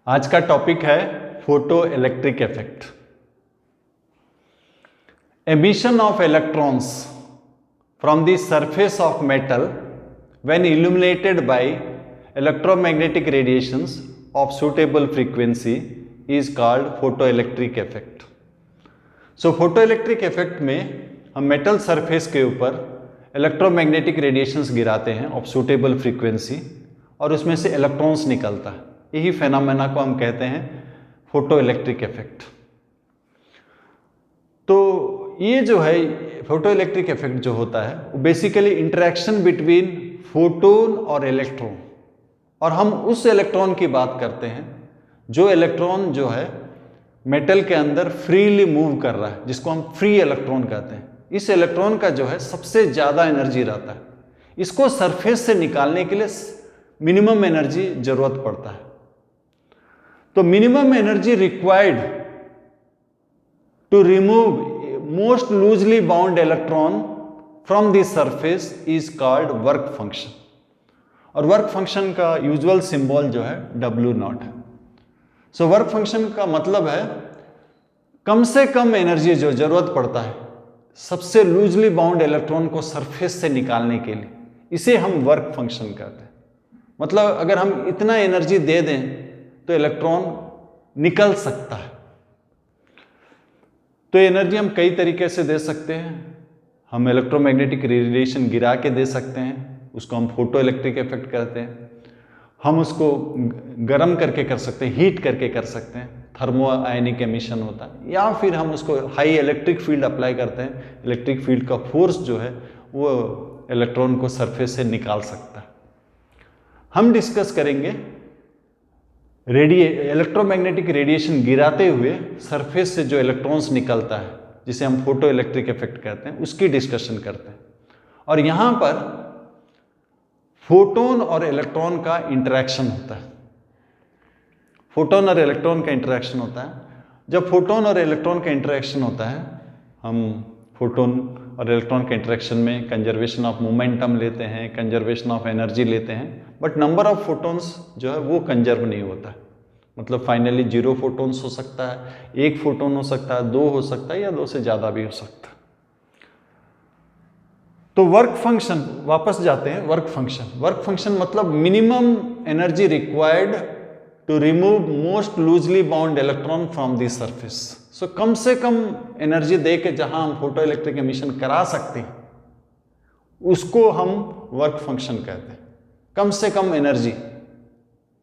आज का टॉपिक है photo electric effect. Emission of electrons from the surface of metal when illuminated by electromagnetic radiations of suitable frequency is called photoelectric effect. So photoelectric effect में हम metal surface के ऊपर electromagnetic radiations गिराते हैं of suitable frequency और उसमें से electrons निकलता है। यही फेनोमेना को हम कहते हैं फोटो इलेक्ट्रिक इफेक्ट। तो ये जो है फोटो इलेक्ट्रिक इफेक्ट जो होता है वो बेसिकली इंटरेक्शन बिटवीन फोटोन और इलेक्ट्रॉन, और हम उस इलेक्ट्रॉन की बात करते हैं जो इलेक्ट्रॉन जो है मेटल के अंदर फ्रीली मूव कर रहा है, जिसको हम फ्री इलेक्ट्रॉन कहते हैं। इस इलेक्ट्रॉन का जो है सबसे ज़्यादा एनर्जी रहता है। इसको सरफेस से निकालने के लिए मिनिमम एनर्जी जरूरत पड़ता है। तो minimum energy required to remove most loosely bound electron from the surface is called work function, और वर्क फंक्शन का यूजुअल सिंबल जो है W0 है। सो वर्क फंक्शन का मतलब है कम से कम एनर्जी जो जरूरत पड़ता है सबसे लूजली बाउंड इलेक्ट्रॉन को सरफेस से निकालने के लिए, इसे हम वर्क फंक्शन कहते हैं। मतलब अगर हम इतना एनर्जी दे दें तो इलेक्ट्रॉन निकल सकता है। तो एनर्जी हम कई तरीके से दे सकते हैं। हम इलेक्ट्रोमैग्नेटिक रेडिएशन गिरा के दे सकते हैं, उसको हम फोटो इलेक्ट्रिक इफेक्ट कहते हैं। हम उसको गर्म करके कर सकते हैं, हीट करके कर सकते हैं, थर्मो आयनिक एमिशन होता है। या फिर हम उसको हाई इलेक्ट्रिक फील्ड अप्लाई करते हैं, इलेक्ट्रिक फील्ड का फोर्स जो है वो इलेक्ट्रॉन को सरफेस से निकाल सकता है। हम डिस्कस करेंगे इलेक्ट्रोमैग्नेटिक रेडिएशन गिराते हुए सरफेस से जो इलेक्ट्रॉन्स निकलता है, जिसे हम फोटो इलेक्ट्रिक इफेक्ट कहते हैं, उसकी डिस्कशन करते हैं। और यहां पर फोटोन और इलेक्ट्रॉन का इंटरेक्शन होता है। फोटोन और इलेक्ट्रॉन का इंटरेक्शन होता है। जब फोटोन और इलेक्ट्रॉन का इंटरेक्शन होता है, हम फोटोन और इलेक्ट्रॉन के इंटरेक्शन में कंजर्वेशन ऑफ मोमेंटम लेते हैं, कंजर्वेशन ऑफ एनर्जी लेते हैं, बट नंबर ऑफ फोटोन्स जो है वो कंजर्व नहीं होता है। मतलब फाइनली 0 फोटोन्स हो सकता है, 1 फोटोन हो सकता है, 2 हो सकता है, या 2 से ज़्यादा भी हो सकता है। तो वर्क फंक्शन, वापस जाते हैं वर्क फंक्शन मतलब minimum energy required to remove most loosely bound electron from the surface. So कम से कम एनर्जी दे के जहां हम फोटो इलेक्ट्रिक एमिशन करा सकते हैं उसको हम वर्क फंक्शन कहते हैं। कम से कम एनर्जी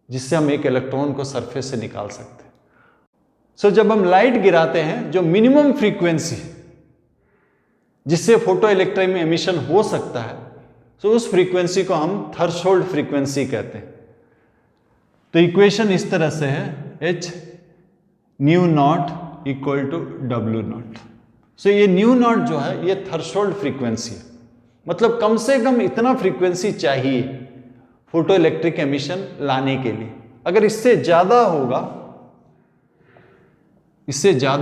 जिससे हम एक इलेक्ट्रॉन को सरफेस से निकाल सकते हैं। सो जब हम लाइट गिराते हैं, जो मिनिमम फ्रीक्वेंसी जिससे फोटो इलेक्ट्रिक में एमिशन हो सकता है, सो उस फ्रीक्वेंसी को हम थ्रेशोल्ड फ्रीक्वेंसी कहते हैं। तो इक्वेशन इस तरह से है, h nu naught equal to W0। So ये न्यू नॉट जो है ये थ्रेशोल्ड फ्रीक्वेंसी है। मतलब कम से कम इतना फ्रीक्वेंसी चाहिए फोटो इलेक्ट्रिक एमिशन लाने के लिए। अगर इससे ज्यादा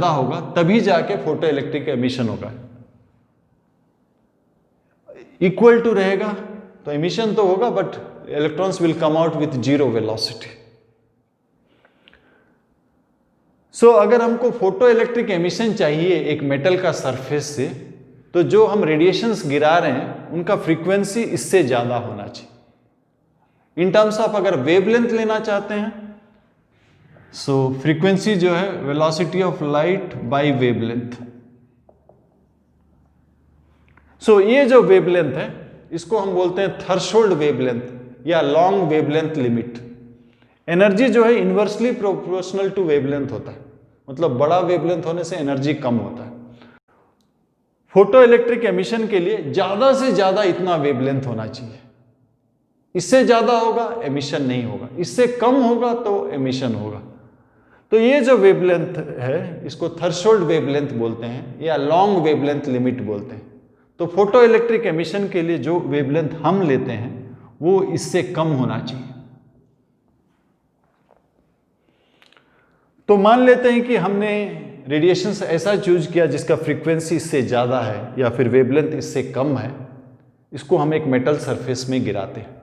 होगा तभी जाके फोटो इलेक्ट्रिक एमिशन होगा। इक्वल टू रहेगा तो एमिशन तो होगा, but electrons will come out with 0 velocity. So अगर हमको फोटो इलेक्ट्रिक एमिशन चाहिए एक मेटल का सरफेस से, तो जो हम रेडिएशंस गिरा रहे हैं उनका फ्रीक्वेंसी इससे ज्यादा होना चाहिए। इन टर्म्स ऑफ अगर वेवलेंथ लेना चाहते हैं, सो फ्रीक्वेंसी जो है velocity of light by wavelength. So ये जो वेवलेंथ है इसको हम बोलते हैं थ्रेशोल्ड वेवलेंथ या लॉन्ग वेवलेंथ लिमिट। एनर्जी जो है इन्वर्सली प्रोपोर्शनल टू वेवलेंथ होता है। मतलब बड़ा वेवलेंथ होने से एनर्जी कम होता है। फोटो इलेक्ट्रिक एमिशन के लिए ज्यादा से ज्यादा इतना वेवलेंथ होना चाहिए। इससे ज्यादा होगा एमिशन नहीं होगा, इससे कम होगा तो एमिशन होगा। तो ये जो वेवलेंथ है इसको थ्रेशोल्ड वेवलेंथ बोलते हैं या लॉन्ग वेवलेंथ लिमिट बोलते हैं। तो फोटो इलेक्ट्रिक एमिशन के लिए जो वेवलेंथ हम लेते हैं वो इससे कम होना चाहिए। तो मान लेते हैं कि हमने रेडिएशन ऐसा चूज किया जिसका फ्रीक्वेंसी इससे ज़्यादा है या फिर वेवलेंथ इससे कम है। इसको हम एक मेटल सरफेस में गिराते हैं।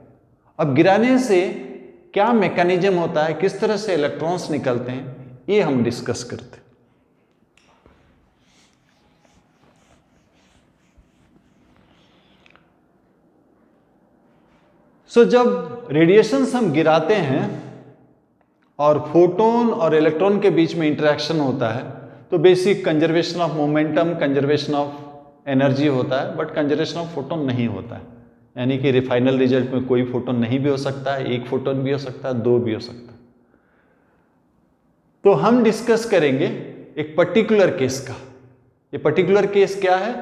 अब गिराने से क्या मैकेनिज्म होता है, किस तरह से इलेक्ट्रॉन्स निकलते हैं, ये हम डिस्कस करते हैं। जब रेडिएशंस हम गिराते हैं और फोटोन और इलेक्ट्रॉन के बीच में इंटरेक्शन होता है, तो basic conservation of momentum, conservation of energy होता है, बट कंजर्वेशन ऑफ फोटोन नहीं होता है। यानी कि फाइनल रिजल्ट में कोई फोटोन नहीं भी हो सकता है, एक फोटोन भी हो सकता है, दो भी हो सकता है। तो हम डिस्कस करेंगे एक पर्टिकुलर केस का। ये पर्टिकुलर केस क्या है?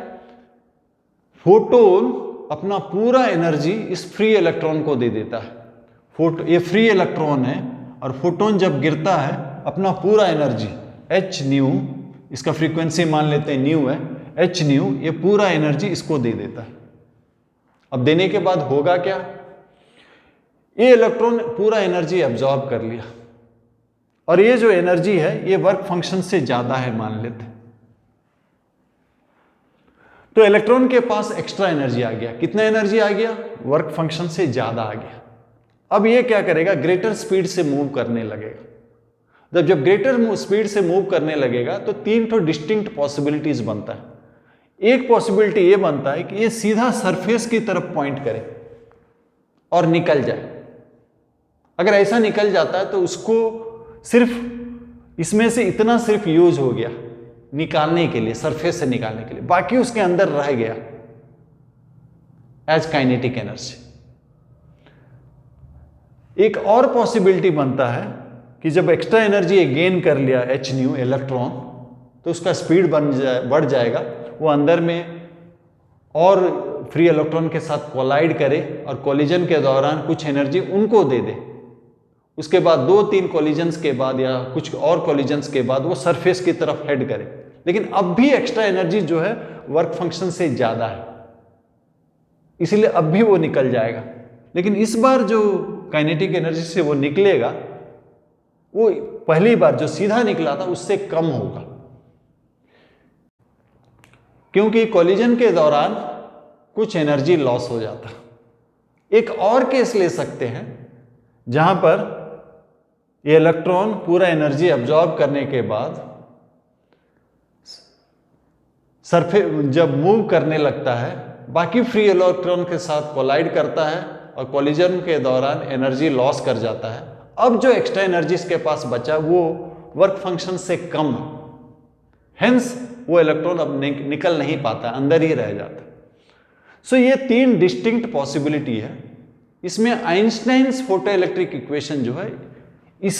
फोटोन अपना पूरा एनर्जी इस फ्री इलेक्ट्रॉन को दे देता है। ये फ्री इलेक्ट्रॉन है और फोटोन जब गिरता है अपना पूरा एनर्जी h न्यू, इसका फ्रीक्वेंसी मान लेते हैं न्यू है, h न्यू, ये पूरा एनर्जी इसको दे देता है। अब देने के बाद होगा क्या? ये इलेक्ट्रॉन पूरा एनर्जी एब्जॉर्ब कर लिया और ये जो एनर्जी है ये वर्क फंक्शन से ज्यादा है मान लेते हैं। तो इलेक्ट्रॉन के पास एक्स्ट्रा एनर्जी आ गया। कितना एनर्जी आ गया? वर्क फंक्शन से ज्यादा आ गया। अब ये क्या करेगा? ग्रेटर स्पीड से मूव करने लगेगा। जब ग्रेटर स्पीड से मूव करने लगेगा तो तीन तो डिस्टिंक्ट पॉसिबिलिटीज बनता है। एक पॉसिबिलिटी ये बनता है कि ये सीधा सरफेस की तरफ पॉइंट करे और निकल जाए। अगर ऐसा निकल जाता है तो उसको सिर्फ इसमें से इतना सिर्फ यूज हो गया निकालने के लिए, सरफेस से निकालने के लिए, बाकी उसके अंदर रह गया एज काइनेटिक एनर्जी। एक और पॉसिबिलिटी बनता है कि जब एक्स्ट्रा एनर्जी गेन कर लिया h न्यू इलेक्ट्रॉन, तो उसका स्पीड बढ़ जाएगा, वो अंदर में और फ्री इलेक्ट्रॉन के साथ कोलाइड करे और कोलिजन के दौरान कुछ एनर्जी उनको दे दे। उसके बाद 2-3 कोलिजन्स के बाद या कुछ और कोलिजन्स के बाद वो सरफेस की तरफ हेड करे। लेकिन अब भी एक्स्ट्रा एनर्जी जो है वर्क फंक्शन से ज्यादा है, इसलिए अब भी वो निकल जाएगा। लेकिन इस बार जो काइनेटिक एनर्जी से वो निकलेगा वो पहली बार जो सीधा निकला था उससे कम होगा, क्योंकि कोलिजन के दौरान कुछ एनर्जी लॉस हो जाता। एक और केस ले सकते हैं जहां पर ये इलेक्ट्रॉन पूरा एनर्जी एब्जॉर्ब करने के बाद सरफेस जब मूव करने लगता है, बाकी फ्री इलेक्ट्रॉन के साथ कोलाइड करता है और कोलिजन के दौरान एनर्जी लॉस कर जाता है। अब जो एक्स्ट्रा एनर्जी इसके पास बचा वो वर्क फंक्शन से कम है, हेंस वो इलेक्ट्रॉन अब निकल नहीं पाता, अंदर ही रह जाता। सो ये तीन डिस्टिंक्ट पॉसिबिलिटी है। इसमें आइंस्टाइन्स फोटोइलेक्ट्रिक इक्वेशन जो है इस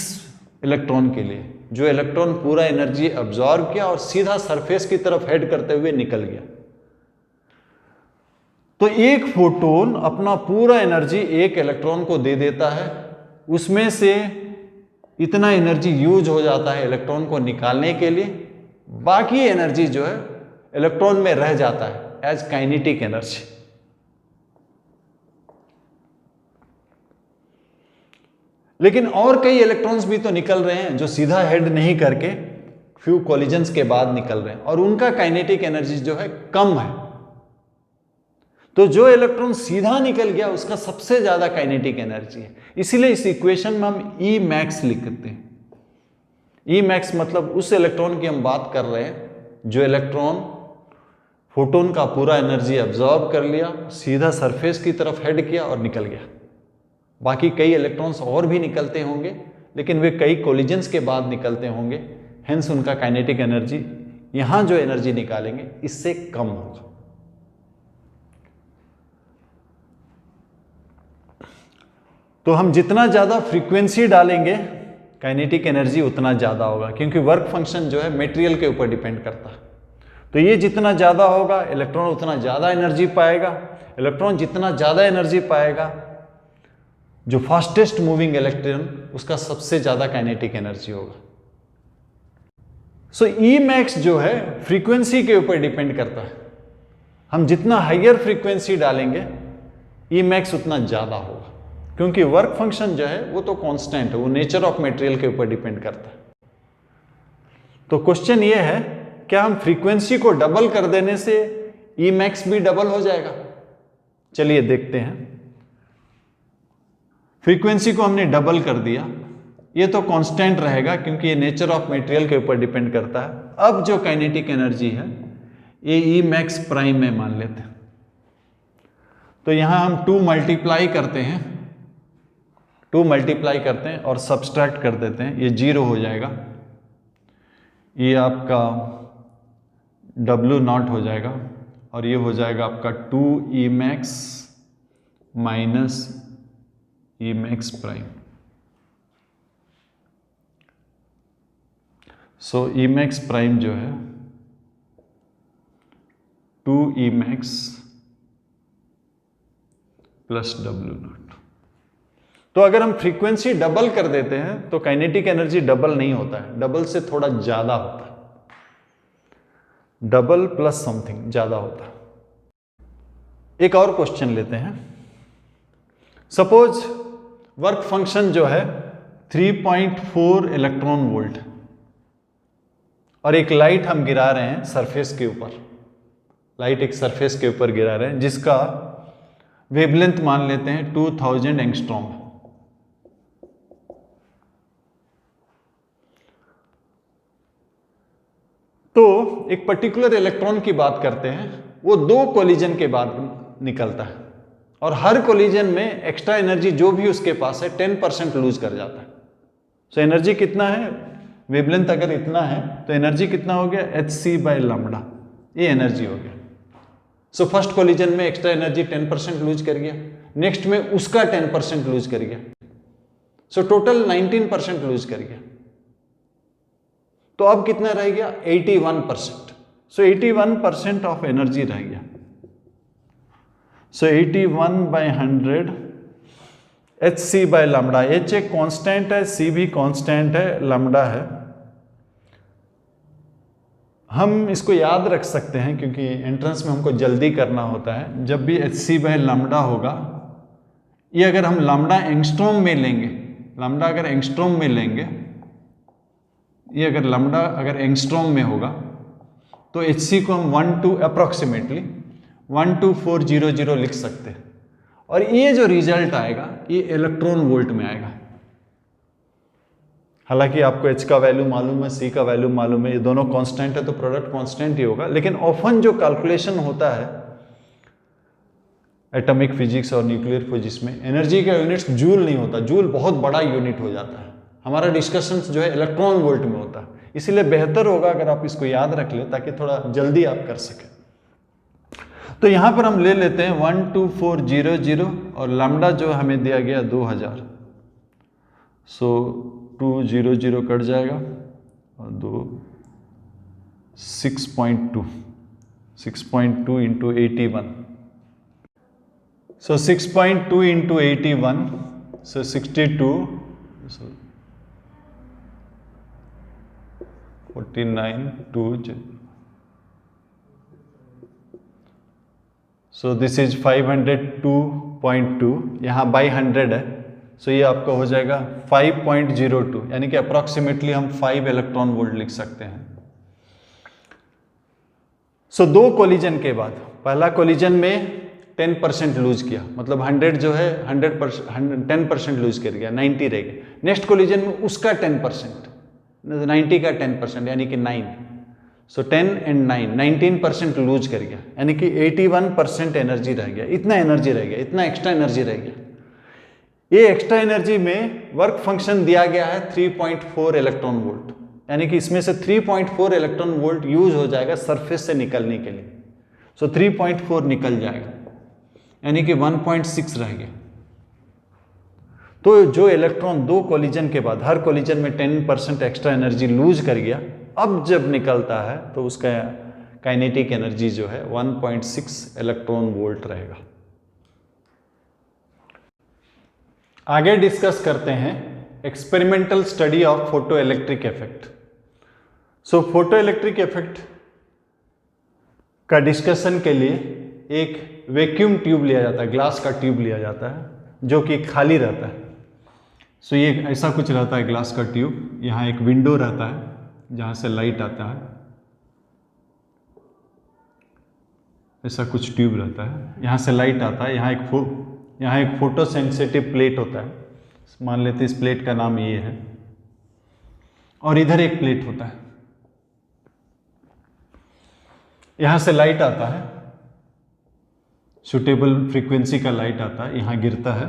इलेक्ट्रॉन के लिए, जो इलेक्ट्रॉन पूरा एनर्जी अब्जॉर्ब किया और सीधा सरफेस की तरफ हेड करते हुए निकल गया। तो एक फोटोन अपना पूरा एनर्जी एक इलेक्ट्रॉन को दे देता है, उसमें से इतना एनर्जी यूज हो जाता है इलेक्ट्रॉन को निकालने के लिए, बाकी एनर्जी जो है इलेक्ट्रॉन में रह जाता है एज काइनेटिक एनर्जी। लेकिन और कई इलेक्ट्रॉन्स भी तो निकल रहे हैं जो सीधा हेड नहीं करके फ्यू कोलिजन्स के बाद निकल रहे हैं और उनका काइनेटिक एनर्जी जो है कम है। तो जो इलेक्ट्रॉन सीधा निकल गया उसका सबसे ज्यादा काइनेटिक एनर्जी है। इसीलिए इस इक्वेशन में हम ई मैक्स लिखते हैं। ई मैक्स मतलब उस इलेक्ट्रॉन की हम बात कर रहे हैं जो इलेक्ट्रॉन फोटोन का पूरा एनर्जी एब्जॉर्ब कर लिया, सीधा सरफेस की तरफ हेड किया और निकल गया। बाकी कई इलेक्ट्रॉन्स और भी निकलते होंगे, लेकिन वे कई कोलिजन्स के बाद निकलते होंगे, हेंस उनका काइनेटिक एनर्जी यहां जो एनर्जी निकालेंगे इससे कम होगा। तो हम जितना ज्यादा फ्रीक्वेंसी डालेंगे काइनेटिक एनर्जी उतना ज्यादा होगा, क्योंकि वर्क फंक्शन जो है मटेरियल के ऊपर डिपेंड करता है। तो ये जितना ज्यादा होगा इलेक्ट्रॉन उतना ज्यादा एनर्जी पाएगा। इलेक्ट्रॉन जितना ज्यादा एनर्जी पाएगा, जो फास्टेस्ट मूविंग इलेक्ट्रॉन उसका सबसे ज्यादा काइनेटिक एनर्जी होगा। सो ई मैक्स जो है फ्रीक्वेंसी के ऊपर डिपेंड करता है। हम जितना हाइयर फ्रीक्वेंसी डालेंगे ई मैक्स उतना ज्यादा होगा, क्योंकि वर्क फंक्शन जो है वो तो कांस्टेंट है, वो नेचर ऑफ मटेरियल के ऊपर डिपेंड करता है। तो क्वेश्चन ये है, क्या हम फ्रीक्वेंसी को डबल कर देने से ई मैक्स भी डबल हो जाएगा? चलिए देखते हैं। फ्रीक्वेंसी को हमने डबल कर दिया, ये तो कांस्टेंट रहेगा क्योंकि ये नेचर ऑफ मटेरियल के ऊपर डिपेंड करता है। अब जो काइनेटिक एनर्जी है ये ई मैक्स प्राइम में मान लेते हैं, तो यहां हम 2 मल्टीप्लाई करते हैं, 2 मल्टीप्लाई करते हैं और सब्सट्रैक्ट कर देते हैं, ये 0 हो जाएगा, ये आपका W0 हो जाएगा और ये हो जाएगा आपका 2 E max minus E max prime. सो ई मैक्स प्राइम जो है 2 ई मैक्स प्लस W0। तो अगर हम फ्रीक्वेंसी डबल कर देते हैं तो काइनेटिक एनर्जी डबल नहीं होता है, डबल से थोड़ा ज्यादा होता है, डबल प्लस समथिंग ज्यादा होता है। एक और क्वेश्चन लेते हैं। सपोज वर्क फंक्शन जो है 3.4 इलेक्ट्रॉन वोल्ट और एक लाइट हम गिरा रहे हैं सरफेस के ऊपर, लाइट एक सरफेस के ऊपर गिरा रहे हैं जिसका वेवलेंथ मान लेते हैं 2000 एंगस्ट्रॉम। तो एक पर्टिकुलर इलेक्ट्रॉन की बात करते हैं, वो 2 कोलिजन के बाद निकलता है और हर कोलिजन में एक्स्ट्रा एनर्जी जो भी उसके पास है 10% लूज कर जाता है। सो एनर्जी कितना है, वेवलेंथ अगर इतना है तो एनर्जी कितना हो गया, hc/λ, ये एनर्जी हो गया। सो फर्स्ट कोलिजन में एक्स्ट्रा एनर्जी 10% लूज कर गया, नेक्स्ट में उसका 10% लूज कर गया, सो टोटल 19% लूज कर गया। तो अब कितना रह गया, 81%। सो 81% ऑफ एनर्जी रह गया। सो 81/100 hc/λ, h एक कांस्टेंट है, c भी कांस्टेंट है, लैम्डा है। हम इसको याद रख सकते हैं क्योंकि एंट्रेंस में हमको जल्दी करना होता है। जब भी hc/λ होगा, ये अगर हम लैम्डा एंगस्ट्रॉम में लेंगे, लैम्डा अगर एंगस्ट्रॉम में लेंगे, ये अगर लैम्डा अगर एंगस्ट्रॉम में होगा तो hc को हम अप्रोक्सीमेटली 12400 लिख सकते हैं और ये जो रिजल्ट आएगा ये इलेक्ट्रॉन वोल्ट में आएगा। हालांकि आपको h का वैल्यू मालूम है, c का वैल्यू मालूम है, ये दोनों कांस्टेंट है तो प्रोडक्ट कांस्टेंट ही होगा। लेकिन ऑफन जो कैलकुलेशन होता है एटॉमिक फिजिक्स और न्यूक्लियर फिजिक्स में, एनर्जी का यूनिट्स जूल नहीं होता, जूल बहुत बड़ा यूनिट हो जाता है। हमारा डिस्कशन जो है इलेक्ट्रॉन वोल्ट में होता है, इसीलिए बेहतर होगा अगर आप इसको याद रख लें ताकि थोड़ा जल्दी आप कर सकें। तो यहां पर हम ले लेते हैं 12400 और लैम्डा जो हमें दिया गया 2000। सो 200 कट जाएगा और 6.2 into 81। So 6.2 into 81, so 62, 4920। So this is 502.2, यहाँ बाई 100 है, सो ये आपका हो जाएगा 5.02, यानी कि अप्रॉक्सीमेटली हम 5 इलेक्ट्रॉन वोल्ट लिख सकते हैं। सो 2 कोलिजन के बाद, पहला कोलिजन में 10% लूज किया, मतलब 100 जो है 100% 10% लूज कर गया, 90 रह गया। नेक्स्ट कोलिजन में उसका 10%, 90 का 10% यानी कि 9। सो 10 एंड 9, 19% लूज कर गया, यानी कि 81% एनर्जी रह गया। इतना एनर्जी रह गया, इतना एक्स्ट्रा एनर्जी रह गया। ये एक्स्ट्रा एनर्जी में वर्क फंक्शन दिया गया है 3.4 इलेक्ट्रॉन वोल्ट, यानी कि इसमें से 3.4 इलेक्ट्रॉन वोल्ट यूज हो जाएगा सरफेस से निकलने के लिए। सो 3.4 निकल जाएगा, यानी कि 1.6 रह गया। तो जो इलेक्ट्रॉन 2 कोलिजन के बाद, हर कोलिजन में 10% एक्स्ट्रा एनर्जी लूज कर गया, अब जब निकलता है तो उसका काइनेटिक एनर्जी जो है 1.6 इलेक्ट्रॉन वोल्ट रहेगा। आगे डिस्कस करते हैं experimental study of photo electric effect. So photo electric effect का डिस्कशन के लिए एक वैक्यूम ट्यूब लिया जाता है, ग्लास का ट्यूब लिया जाता है जो कि खाली रहता है। सो ये ऐसा कुछ रहता है ग्लास का ट्यूब, यहाँ एक विंडो रहता है जहाँ से लाइट आता है, ऐसा कुछ ट्यूब रहता है, यहाँ से लाइट आता है, यहाँ एक फोटो सेंसिटिव प्लेट होता है मान लेते हैं इस प्लेट का नाम ये है, और इधर एक प्लेट होता है, यहां से लाइट आता है, सुटेबल फ्रीक्वेंसी का लाइट आता है, यहां गिरता है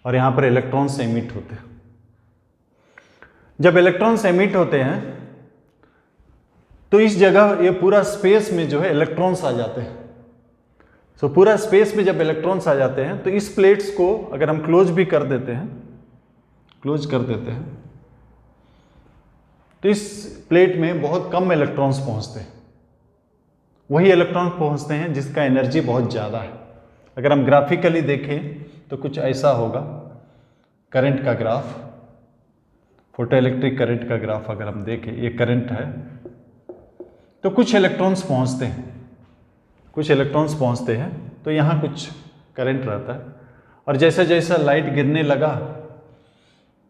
और यहां पर इलेक्ट्रॉन्स एमिट होते हैं। जब इलेक्ट्रॉन्स एमिट होते हैं तो इस जगह ये पूरा स्पेस में जो है इलेक्ट्रॉन्स आ जाते हैं। सो पूरा स्पेस में जब इलेक्ट्रॉन्स आ जाते हैं तो इस प्लेट्स को अगर हम क्लोज भी कर देते हैं, क्लोज कर देते हैं, तो इस प्लेट में बहुत कम इलेक्ट्रॉन्स पहुंचते हैं। वही इलेक्ट्रॉन पहुंचते हैं जिसका एनर्जी बहुत ज़्यादा है। अगर हम ग्राफिकली देखें तो कुछ ऐसा होगा, करंट का ग्राफ, फोटो इलेक्ट्रिक करंट का ग्राफ अगर हम देखें, ये करंट है, तो कुछ इलेक्ट्रॉन्स पहुंचते हैं, कुछ इलेक्ट्रॉन्स पहुंचते हैं, तो यहाँ कुछ करंट रहता है, और जैसा जैसा लाइट गिरने लगा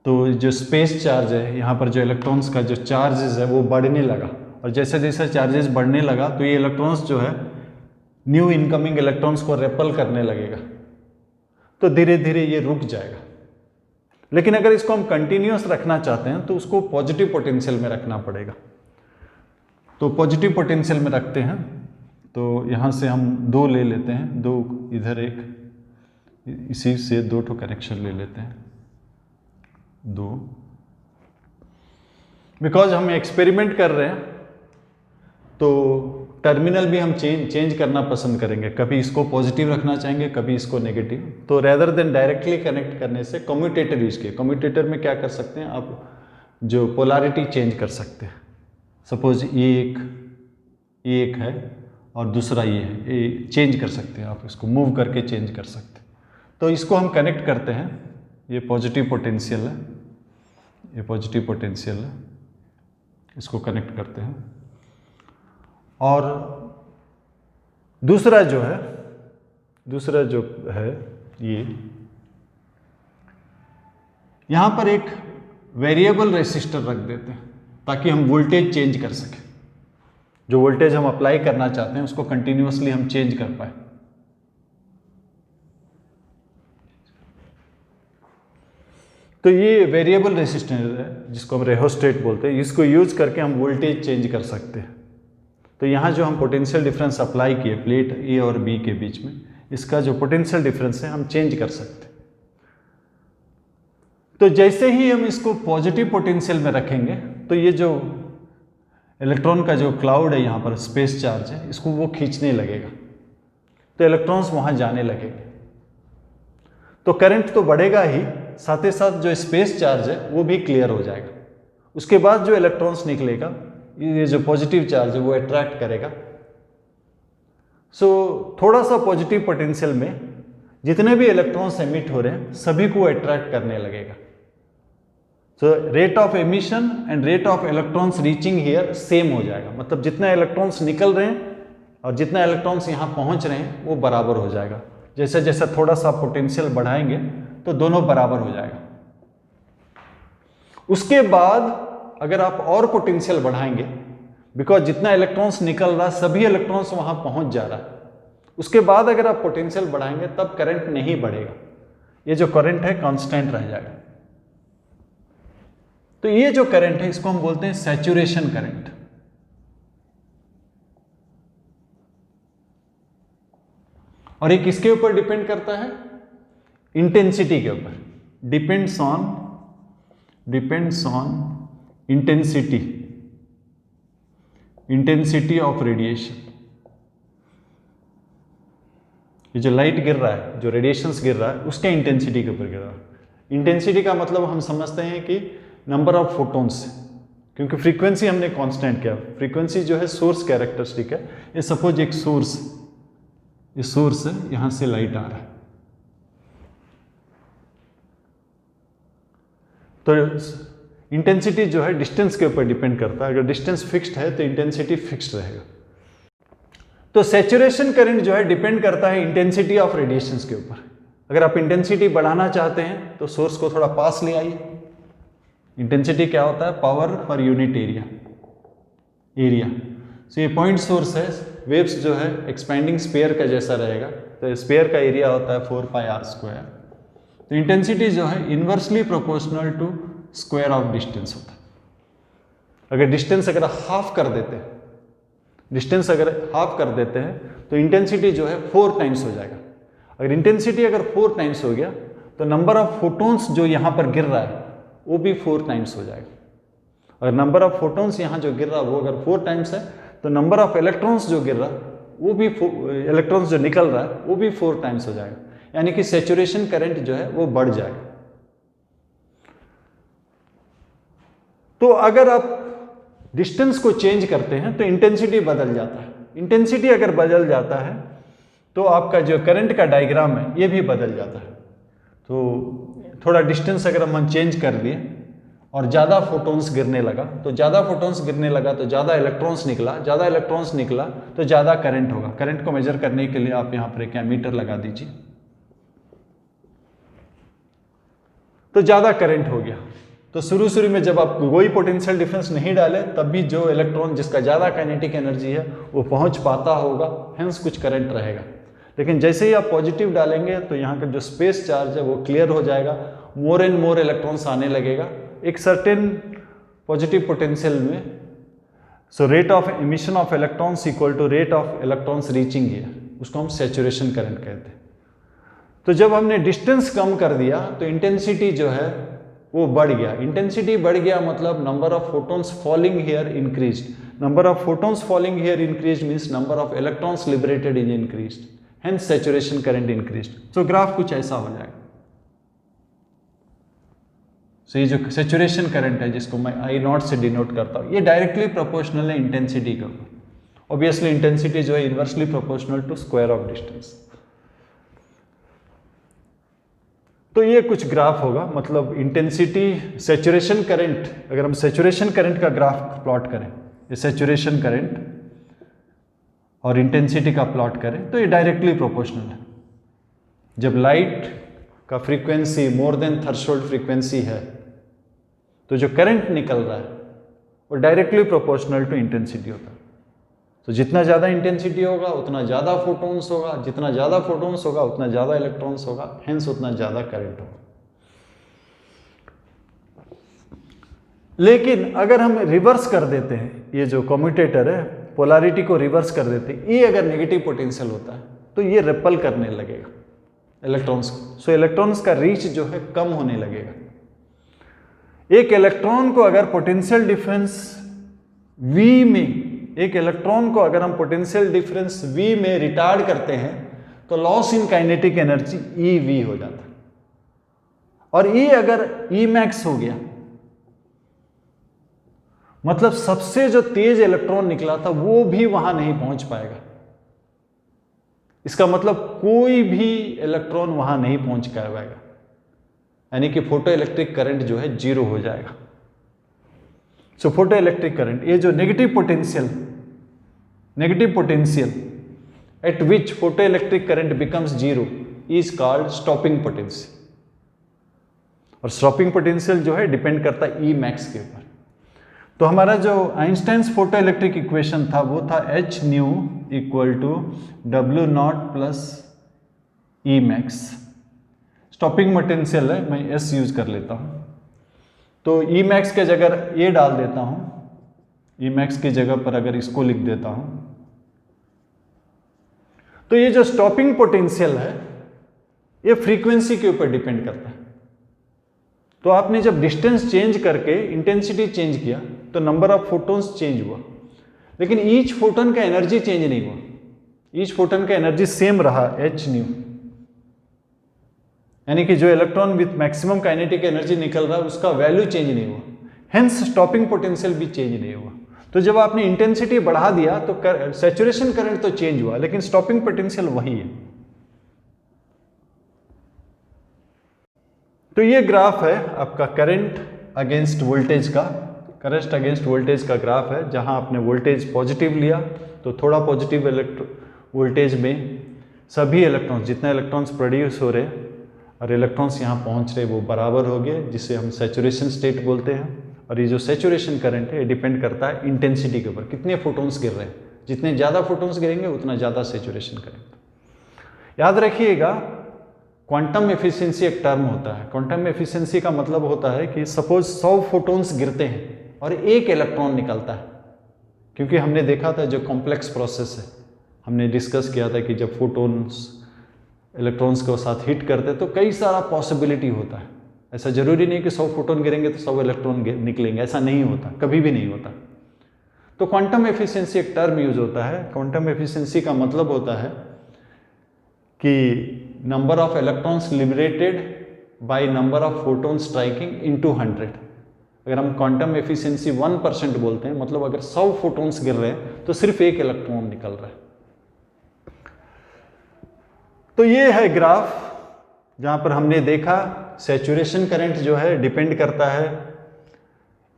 तो जो स्पेस चार्ज है, यहाँ पर जो इलेक्ट्रॉन्स का जो चार्जेस है वो बढ़ने लगा, और जैसे जैसे चार्जेस बढ़ने लगा तो ये इलेक्ट्रॉन्स जो है न्यू इनकमिंग इलेक्ट्रॉन्स को रेपल करने लगेगा, तो धीरे धीरे ये रुक जाएगा। लेकिन अगर इसको हम कंटिन्यूअस रखना चाहते हैं तो उसको पॉजिटिव पोटेंशियल में रखना पड़ेगा। तो पॉजिटिव पोटेंशियल में रखते हैं, तो यहाँ से हम 2 ले लेते हैं, 2 इधर एक, इसी से 2 ठो कनेक्शन ले लेते हैं, 2, बिकॉज हम एक्सपेरिमेंट कर रहे हैं तो टर्मिनल भी हम चेंज करना पसंद करेंगे, कभी इसको पॉजिटिव रखना चाहेंगे, कभी इसको नेगेटिव। तो रेदर देन डायरेक्टली कनेक्ट करने से कम्यूटेटर यूज किए। कम्यूटेटर में क्या कर सकते हैं आप, जो पोलैरिटी चेंज कर सकते हैं। सपोज ये एक है और दूसरा ये है, ये चेंज कर सकते हैं आप, इसको मूव करके चेंज कर सकते हैं। तो इसको हम कनेक्ट करते हैं, ये पॉजिटिव पोटेंशियल है, ये पॉजिटिव पोटेंशियल है, इसको कनेक्ट करते हैं। और दूसरा जो है ये, यहां पर एक वेरिएबल रेसिस्टर रख देते हैं ताकि हम वोल्टेज चेंज कर सकें। जो वोल्टेज हम अप्लाई करना चाहते हैं उसको कंटिन्यूअसली हम चेंज कर पाए। तो ये वेरिएबल रेसिस्टेंस है जिसको हम रेहोस्टेट बोलते हैं, इसको यूज करके हम वोल्टेज चेंज कर सकते हैं। तो यहाँ जो हम पोटेंशियल डिफरेंस अप्लाई किए प्लेट ए और बी के बीच में, इसका जो पोटेंशियल डिफरेंस है हम चेंज कर सकते हैं। तो जैसे ही हम इसको पॉजिटिव पोटेंशियल में रखेंगे तो ये जो इलेक्ट्रॉन का जो क्लाउड है यहाँ पर स्पेस चार्ज है, इसको वो खींचने लगेगा, तो इलेक्ट्रॉन्स वहाँ जाने लगेंगे। तो करंट तो बढ़ेगा ही, साथ ही साथ जो स्पेस चार्ज है वो भी क्लियर हो जाएगा। उसके बाद जो इलेक्ट्रॉन्स निकलेगा, ये जो पॉजिटिव चार्ज है वो अट्रैक्ट करेगा। सो थोड़ा सा पॉजिटिव पोटेंशियल में जितने भी इलेक्ट्रॉन्स एमिट हो रहे हैं सभी को अट्रैक्ट करने लगेगा। सो rate of emission and rate of electrons reaching here same हो जाएगा, मतलब जितना इलेक्ट्रॉन्स निकल रहे हैं और जितना इलेक्ट्रॉन्स यहाँ पहुँच रहे हैं वो बराबर हो जाएगा। जैसे जैसे थोड़ा सा पोटेंशियल बढ़ाएंगे तो दोनों बराबर हो जाएगा। उसके बाद अगर आप और पोटेंशियल बढ़ाएंगे, बिकॉज जितना इलेक्ट्रॉन्स निकल रहा सभी इलेक्ट्रॉन्स वहां पहुंच जा रहा है, उसके बाद अगर आप पोटेंशियल बढ़ाएंगे तब करंट नहीं बढ़ेगा, ये जो करंट है कांस्टेंट रह जाएगा। तो ये जो करंट है इसको हम बोलते हैं सैचुरेशन करंट। और ये किसके ऊपर डिपेंड करता है? इंटेंसिटी के ऊपर। Depends on intensity of radiation. ये जो लाइट गिर रहा है, जो रेडिएशंस गिर रहा है, उसके इंटेंसिटी के ऊपर गिर रहा है। इंटेंसिटी का मतलब हम समझते हैं कि नंबर ऑफ फोटोन्स, क्योंकि फ्रीक्वेंसी हमने कांस्टेंट किया। फ्रीक्वेंसी जो है सोर्स कैरेक्टरिस्टिक है। ये सपोज एक सोर्स, ये सोर्स है, यहां से लाइट आ रहा है, तो इंटेंसिटी जो है डिस्टेंस के ऊपर डिपेंड करता है। अगर डिस्टेंस फिक्स्ड है तो इंटेंसिटी फिक्स्ड रहेगा। तो सैचुरेशन करंट जो है डिपेंड करता है इंटेंसिटी ऑफ रेडिएशंस के ऊपर। अगर आप इंटेंसिटी बढ़ाना चाहते हैं तो सोर्स को थोड़ा पास ले आइए। इंटेंसिटी क्या होता है? Power per unit area. सो ये पॉइंट सोर्स है, वेव्स जो है एक्सपैंडिंग स्फीयर का जैसा रहेगा, तो स्फीयर का एरिया होता है 4πr²। तो इंटेंसिटी जो है inversely proportional to square of distance होता है। अगर डिस्टेंस अगर हाफ कर देते हैं, डिस्टेंस अगर हाफ कर देते हैं तो इंटेंसिटी जो है 4 टाइम्स हो जाएगा। अगर इंटेंसिटी अगर 4 टाइम्स हो गया तो नंबर ऑफ फोटॉन्स जो यहाँ पर गिर रहा है वो भी 4 टाइम्स हो जाएगा। अगर नंबर ऑफ फोटॉन्स यहाँ जो गिर रहा है वो अगर 4 टाइम्स है तो नंबर ऑफ इलेक्ट्रॉन्स जो गिर रहा है वो भी इलेक्ट्रॉन्स जो निकल रहा है वो भी 4 टाइम्स हो जाएगा, यानी कि सैचुरेशन करंट जो है वो बढ़ जाएगा। तो अगर आप डिस्टेंस को चेंज करते हैं तो इंटेंसिटी बदल जाता है। इंटेंसिटी अगर बदल जाता है तो आपका जो करंट का डायग्राम है ये भी बदल जाता है। तो थोड़ा डिस्टेंस अगर हम चेंज कर दिए और ज़्यादा फोटॉन्स गिरने लगा तो ज़्यादा फोटॉन्स गिरने लगा तो ज़्यादा इलेक्ट्रॉन्स निकला, ज़्यादा इलेक्ट्रॉन्स निकला तो ज़्यादा करंट होगा। करंट को मेजर करने के लिए आप यहाँ पर एक एमीटर लगा दीजिए, तो ज़्यादा करंट हो गया। तो शुरू में जब आप कोई पोटेंशियल डिफरेंस नहीं डाले तब भी जो इलेक्ट्रॉन जिसका ज़्यादा काइनेटिक एनर्जी है वो पहुंच पाता होगा, हेंस कुछ करंट रहेगा। लेकिन जैसे ही आप पॉजिटिव डालेंगे तो यहाँ का जो स्पेस चार्ज है वो क्लियर हो जाएगा, मोर एंड मोर इलेक्ट्रॉन्स आने लगेगा एक सर्टेन पॉजिटिव पोटेंशियल में। So rate of emission of electrons equal to rate of electrons reaching here, उसको हम सैचुरेशन करंट कहते हैं। तो जब हमने डिस्टेंस कम कर दिया तो इंटेंसिटी जो है वो बढ़ गया। इंटेंसिटी बढ़ गया मतलब number of photons falling here increased. Number of photons falling here increased means number of electrons liberated is increased, hence saturation current increased. तो ग्राफ कुछ ऐसा हो जाएगा। सो ये जो सैचुरेशन करंट है जिसको मैं आई नॉट से डिनोट करता हूँ, ये डायरेक्टली प्रोपोर्शनल है इंटेंसिटी के ऊपर। ऑब्वियसली इंटेंसिटी जो है inversely proportional to square of distance. तो ये कुछ ग्राफ होगा, मतलब इंटेंसिटी, सैचुरेशन करंट। अगर हम सैचुरेशन करंट का ग्राफ प्लॉट करें, ये सैचुरेशन करंट और इंटेंसिटी का प्लॉट करें तो ये डायरेक्टली प्रोपोर्शनल है। जब लाइट का frequency more than threshold frequency है तो जो करंट निकल रहा है वो डायरेक्टली प्रोपोर्शनल टू इंटेंसिटी होता है। तो जितना ज़्यादा इंटेंसिटी होगा उतना ज़्यादा फोटॉन्स होगा, जितना ज़्यादा फोटॉन्स होगा उतना ज़्यादा इलेक्ट्रॉन्स होगा, हेंस उतना ज़्यादा करंट होगा। लेकिन अगर हम रिवर्स कर देते हैं, ये जो कम्यूटेटर है पोलैरिटी को रिवर्स कर देते हैं, ये अगर नेगेटिव पोटेंशियल होता है तो ये रिपल करने लगेगा इलेक्ट्रॉन्स को। सो इलेक्ट्रॉन्स का रीच जो है कम होने लगेगा। एक इलेक्ट्रॉन को अगर पोटेंशियल डिफरेंस V में, एक इलेक्ट्रॉन को अगर हम पोटेंशियल डिफरेंस V में रिटार्ड करते हैं तो loss in kinetic energy EV हो जाता है। और E अगर E मैक्स हो गया मतलब सबसे जो तेज इलेक्ट्रॉन निकला था वो भी वहां नहीं पहुंच पाएगा। इसका मतलब कोई भी इलेक्ट्रॉन वहां नहीं पहुंच पाएगा, यानी कि फोटो इलेक्ट्रिक करंट जो है 0 हो जाएगा। सो फोटो इलेक्ट्रिक करंट, ये जो negative potential at which photo electric current becomes 0 is called stopping potential. और स्टॉपिंग पोटेंशियल जो है डिपेंड करता है E मैक्स के ऊपर। तो हमारा जो आइंस्टाइन्स फोटो इलेक्ट्रिक इक्वेशन था वो था H nu equal to W naught plus E max. Stopping potential है, मैं S यूज कर लेता हूं। तो E मैक्स के जगह ये डाल देता हूं, E मैक्स की जगह पर अगर इसको लिख देता हूं तो ये जो स्टॉपिंग पोटेंशियल है ये फ्रीक्वेंसी के ऊपर डिपेंड करता है। तो आपने जब डिस्टेंस चेंज करके इंटेंसिटी चेंज किया तो नंबर ऑफ फोटॉन्स चेंज हुआ, लेकिन ईच फोटोन का एनर्जी चेंज नहीं हुआ। ईच फोटोन का एनर्जी सेम रहा H न्यू, यानी कि जो electron with maximum kinetic energy निकल रहा है उसका वैल्यू चेंज नहीं हुआ, हेंस स्टॉपिंग पोटेंशियल भी चेंज नहीं हुआ। तो जब आपने इंटेंसिटी बढ़ा दिया तो सैचुरेशन करंट तो चेंज हुआ लेकिन स्टॉपिंग पोटेंशियल वही है। तो ये ग्राफ है आपका करंट अगेंस्ट वोल्टेज का, करंट अगेंस्ट वोल्टेज का ग्राफ है, जहां आपने वोल्टेज पॉजिटिव लिया तो थोड़ा पॉजिटिव वोल्टेज में सभी इलेक्ट्रॉन्स, जितने इलेक्ट्रॉन्स प्रोड्यूस हो रहे और इलेक्ट्रॉन्स यहाँ पहुँच रहे वो बराबर हो गए, जिसे हम सैचुरेशन स्टेट बोलते हैं। और ये जो सैचुरेशन करंट है ये डिपेंड करता है इंटेंसिटी के ऊपर, कितने फोटॉन्स गिर रहे हैं। जितने ज़्यादा फोटॉन्स गिरेंगे उतना ज़्यादा सैचुरेशन करंट। याद रखिएगा क्वांटम एफिशिएंसी एक टर्म होता है। क्वांटम एफिशिएंसी का मतलब होता है कि सपोज 100 फोटॉन्स गिरते हैं और एक इलेक्ट्रॉन निकलता है, क्योंकि हमने देखा था जो कॉम्प्लेक्स प्रोसेस है, हमने डिस्कस किया था कि जब फोटॉन्स इलेक्ट्रॉन्स को साथ हिट करते तो कई सारा पॉसिबिलिटी होता है। ऐसा जरूरी नहीं कि 100 फोटॉन गिरेंगे तो 100 इलेक्ट्रॉन निकलेंगे, ऐसा नहीं होता, कभी भी नहीं होता। तो क्वांटम एफिशिएंसी एक टर्म यूज होता है। क्वांटम एफिशिएंसी का मतलब होता है कि number of electrons liberated by number of photon striking into 100। अगर हम क्वांटम एफिशिएंसी 1% बोलते हैं, मतलब अगर 100 फोटॉन्स गिर रहे हैं तो सिर्फ एक इलेक्ट्रॉन निकल रहा है। तो ये है ग्राफ जहां पर हमने देखा सैचुरेशन करंट जो है डिपेंड करता है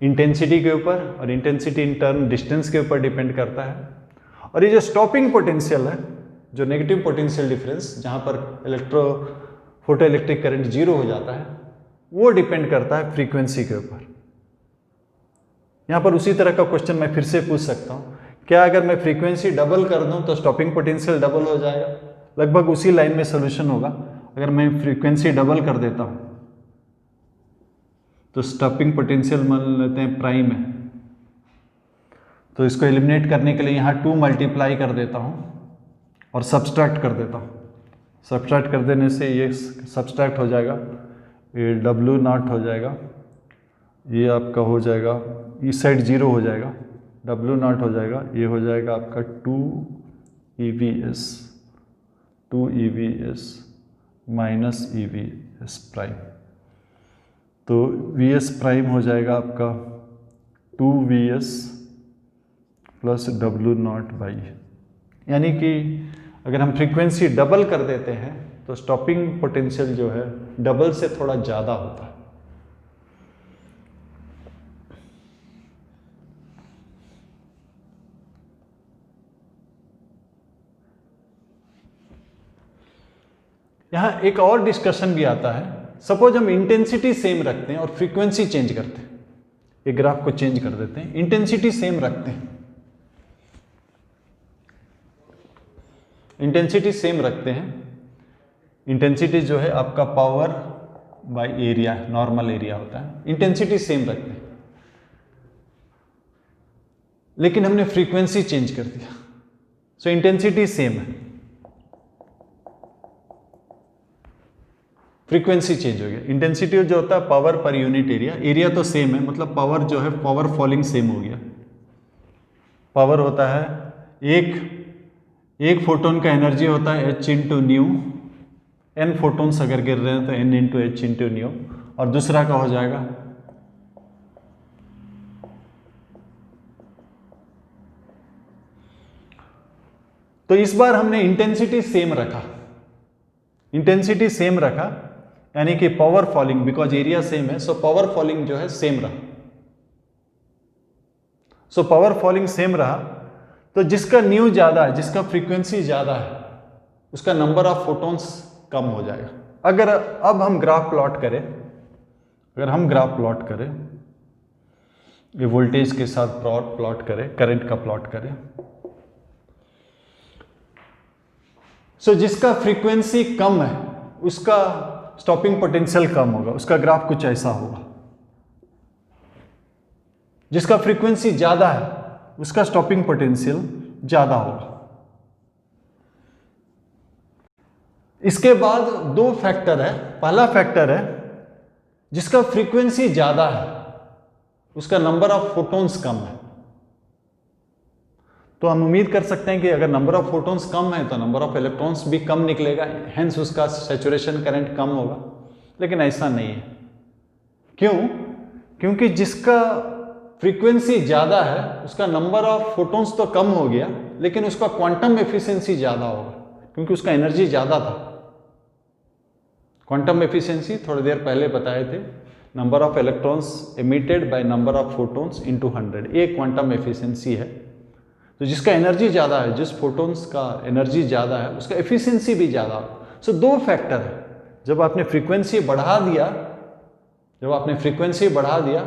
इंटेंसिटी के ऊपर, और इंटेंसिटी इन टर्न डिस्टेंस के ऊपर डिपेंड करता है। और ये जो स्टॉपिंग पोटेंशियल है, जो नेगेटिव पोटेंशियल डिफरेंस, जहां पर फोटो इलेक्ट्रिक करंट जीरो हो जाता है, वो डिपेंड करता है फ्रीक्वेंसी के ऊपर। यहां पर उसी तरह का क्वेश्चन मैं फिर से पूछ सकता हूं, क्या अगर मैं फ्रीक्वेंसी डबल कर दूं तो स्टॉपिंग पोटेंशियल डबल हो जाएगा? लगभग उसी लाइन में सोल्यूशन होगा। अगर मैं फ्रीक्वेंसी डबल कर देता हूं तो स्टॉपिंग पोटेंशियल मान लेते हैं प्राइम है, तो इसको एलिमिनेट करने के लिए यहाँ 2 मल्टीप्लाई कर देता हूँ और सब्सट्रैक्ट कर देता हूँ। सब्सट्रैक्ट कर देने से ये सब्सट्रैक्ट हो जाएगा, ये W0 हो जाएगा, ये आपका हो जाएगा, इस साइड 0 हो जाएगा, W0 हो जाएगा, ये हो जाएगा आपका 2 EVS माइनस EVS प्राइम। तो VS प्राइम हो जाएगा आपका 2VS प्लस W0 बाई, यानी कि अगर हम फ्रीक्वेंसी डबल कर देते हैं तो स्टॉपिंग पोटेंशियल जो है डबल से थोड़ा ज़्यादा होता है। यहाँ एक और डिस्कशन भी आता है। सपोज हम इंटेंसिटी सेम रखते हैं और फ्रीक्वेंसी चेंज करते हैं, एक ग्राफ को चेंज कर देते हैं, इंटेंसिटी सेम रखते हैं, इंटेंसिटी सेम रखते हैं। इंटेंसिटी जो है आपका power by area, normal area होता है, इंटेंसिटी सेम रखते हैं, लेकिन हमने फ्रीक्वेंसी चेंज कर दिया, सो इंटेंसिटी सेम है, फ्रीक्वेंसी चेंज हो गया। इंटेंसिटी जो होता है power per unit area, area तो सेम है, मतलब पावर जो है पावर फॉलिंग सेम हो गया। पावर होता है एक फोटोन का एनर्जी होता है h into new, n photons अगर गिर रहे हैं तो n into h into new, और दूसरा का हो जाएगा तो इस बार हमने इंटेंसिटी सेम रखा, इंटेंसिटी सेम रखा यानी कि power falling, because area same है, सो पावर फॉलिंग जो है सेम रहा। सो पावर फॉलिंग सेम रहा, तो जिसका न्यू ज्यादा है, जिसका फ्रीक्वेंसी ज्यादा है, उसका नंबर ऑफ फोटॉन्स कम हो जाएगा। अगर अब हम ग्राफ प्लॉट करें, अगर हम ग्राफ प्लॉट करें, ये वोल्टेज के साथ प्लॉट करें, करंट का प्लॉट करें, सो जिसका फ्रीक्वेंसी कम है उसका स्टॉपिंग पोटेंशियल कम होगा, उसका ग्राफ कुछ ऐसा होगा। जिसका फ्रीक्वेंसी ज्यादा है उसका स्टॉपिंग पोटेंशियल ज्यादा होगा। इसके बाद दो फैक्टर है। पहला फैक्टर है जिसका फ्रीक्वेंसी ज्यादा है उसका नंबर ऑफ फोटॉन्स कम है। तो हम उम्मीद कर सकते हैं कि अगर नंबर ऑफ फोटॉन्स कम है तो नंबर ऑफ इलेक्ट्रॉन्स भी कम निकलेगा, हेंस उसका सैचुरेशन करंट कम होगा। लेकिन ऐसा नहीं है। क्यों? क्योंकि जिसका फ्रीक्वेंसी ज़्यादा है उसका नंबर ऑफ फोटॉन्स तो कम हो गया, लेकिन उसका क्वांटम एफिशिएंसी ज़्यादा होगा, क्योंकि उसका एनर्जी ज़्यादा था। क्वांटम एफिशिएंसी थोड़ी देर पहले बताए थे, number of electrons emitted by number of photons into 100, एक क्वांटम एफिशिएंसी है। तो जिसका एनर्जी ज़्यादा है, जिस फोटॉन्स का एनर्जी ज़्यादा है उसका एफिशिएंसी भी ज़्यादा है। सो दो फैक्टर है। जब आपने फ्रीक्वेंसी बढ़ा दिया,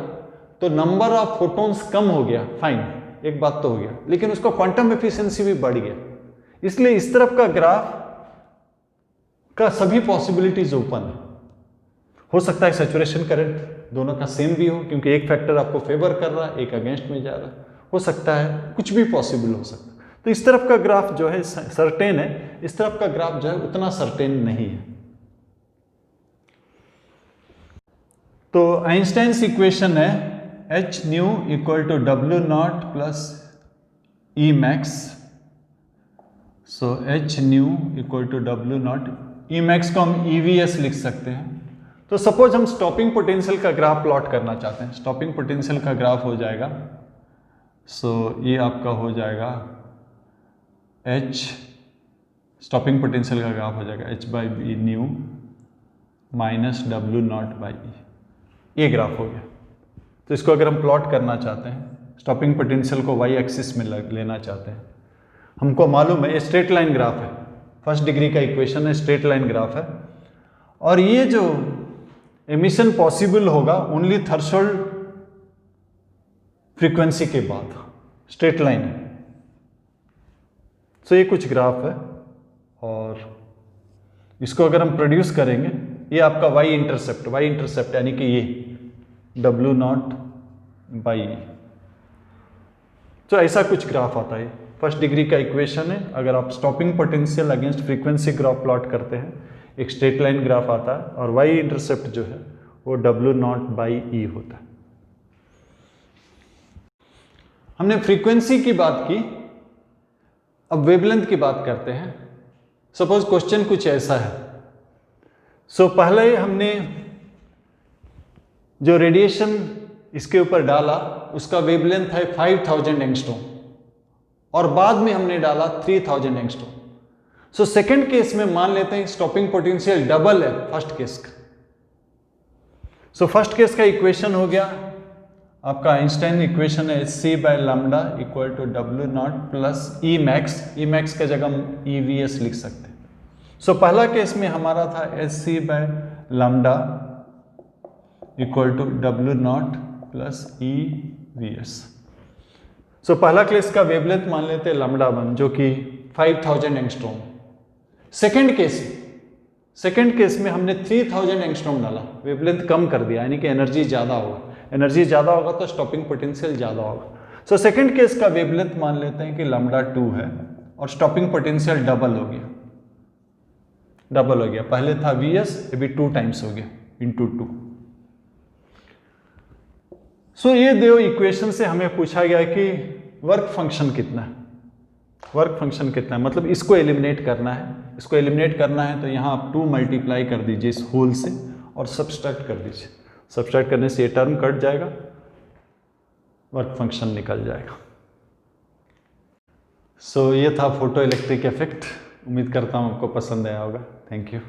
तो नंबर ऑफ फोटॉन्स कम हो गया, फाइन, एक बात तो हो गया, लेकिन उसका क्वांटम एफिशिएंसी भी बढ़ गया। इसलिए इस तरफ का ग्राफ का सभी पॉसिबिलिटीज ओपन है। हो सकता है सैचुरेशन करंट दोनों का सेम भी हो, क्योंकि एक फैक्टर आपको फेवर कर रहा है, एक अगेंस्ट में जा रहा है। हो सकता है, कुछ भी पॉसिबल हो सकता है। तो इस तरफ का ग्राफ जो है सर्टेन है, इस तरफ का ग्राफ जो है उतना सर्टेन नहीं है। तो आइंस्टाइन्स इक्वेशन है h nu equal to W naught plus E max. So h nu equal to W naught, E max को हम ईवीएस लिख सकते हैं। तो सपोज हम स्टॉपिंग पोटेंशियल का ग्राफ प्लॉट करना चाहते हैं। स्टॉपिंग पोटेंशियल का ग्राफ हो जाएगा, सो ये आपका हो जाएगा एच, स्टॉपिंग पोटेंशियल का ग्राफ हो जाएगा H by B nu minus W naught by E. ये ग्राफ हो गया। तो इसको अगर हम प्लॉट करना चाहते हैं, स्टॉपिंग पोटेंशियल को वाई एक्सिस में लेना चाहते हैं, हमको मालूम है ये स्ट्रेट लाइन ग्राफ है, फर्स्ट डिग्री का इक्वेशन है, स्ट्रेट लाइन ग्राफ है। और ये जो एमिशन पॉसिबल होगा ओनली थ्रेशोल्ड फ्रीक्वेंसी के बाद, स्ट्रेट लाइन है। सो ये कुछ ग्राफ है, और इसको अगर हम प्रोड्यूस करेंगे, ये आपका वाई इंटरसेप्ट यानी कि ये डब्ल्यू नॉट बाई। तो ऐसा कुछ ग्राफ आता है, फर्स्ट डिग्री का इक्वेशन है। अगर आप stopping potential against frequency graph plot करते हैं, एक स्ट्रेट लाइन ग्राफ आता है, और वाई इंटरसेप्ट जो है वो डब्ल्यू नॉट बाई ई होता है। हमने फ्रीक्वेंसी की बात की, अब वेवलेंथ की बात करते हैं। सपोज क्वेश्चन कुछ ऐसा है। सो पहले हमने जो रेडिएशन इसके ऊपर डाला उसका वेवलेंथ है 5000 एंगस्ट्रॉम, और बाद में हमने डाला 3000 एंगस्ट्रॉम। सो सेकंड केस में मान लेते हैं स्टॉपिंग पोटेंशियल डबल है फर्स्ट केस का। सो फर्स्ट केस का इक्वेशन हो गया आपका आइंस्टाइन इक्वेशन है C by lambda equal to W naught plus E max. E max का जगह हम ई वी एस लिख सकते हैं। सो पहला केस में हमारा था एस C by lambda equal to W naught plus E V S. So पहला केस का वेवलेंथ मान लेते हैं लैम्डा 1 जो कि 5000 एंगस्ट्रॉम। सेकेंड केस में हमने 3000 एंगस्ट्रॉम डाला, वेवलेंथ कम कर दिया, यानी कि एनर्जी ज़्यादा होगा। एनर्जी ज़्यादा होगा तो स्टॉपिंग पोटेंशियल ज़्यादा होगा। सो सेकेंड केस का वेवलेंथ मान लेते हैं कि लैम्डा 2 है, और स्टॉपिंग पोटेंशियल डबल हो गया। पहले था वी एस, अभी 2 टाइम्स हो गया इंटू 2। सो ये दो इक्वेशन से हमें पूछा गया कि वर्क फंक्शन कितना है। मतलब इसको एलिमिनेट करना है। इसको एलिमिनेट करना है तो यहाँ आप 2 मल्टीप्लाई कर दीजिए इस होल से और सब्सट्रैक्ट कर दीजिए। सब्सट्रैक्ट करने से ये टर्म कट जाएगा, वर्क फंक्शन निकल जाएगा। सो ये था फोटो इलेक्ट्रिक इफेक्ट। उम्मीद करता हूँ आपको पसंद आया होगा। Thank you.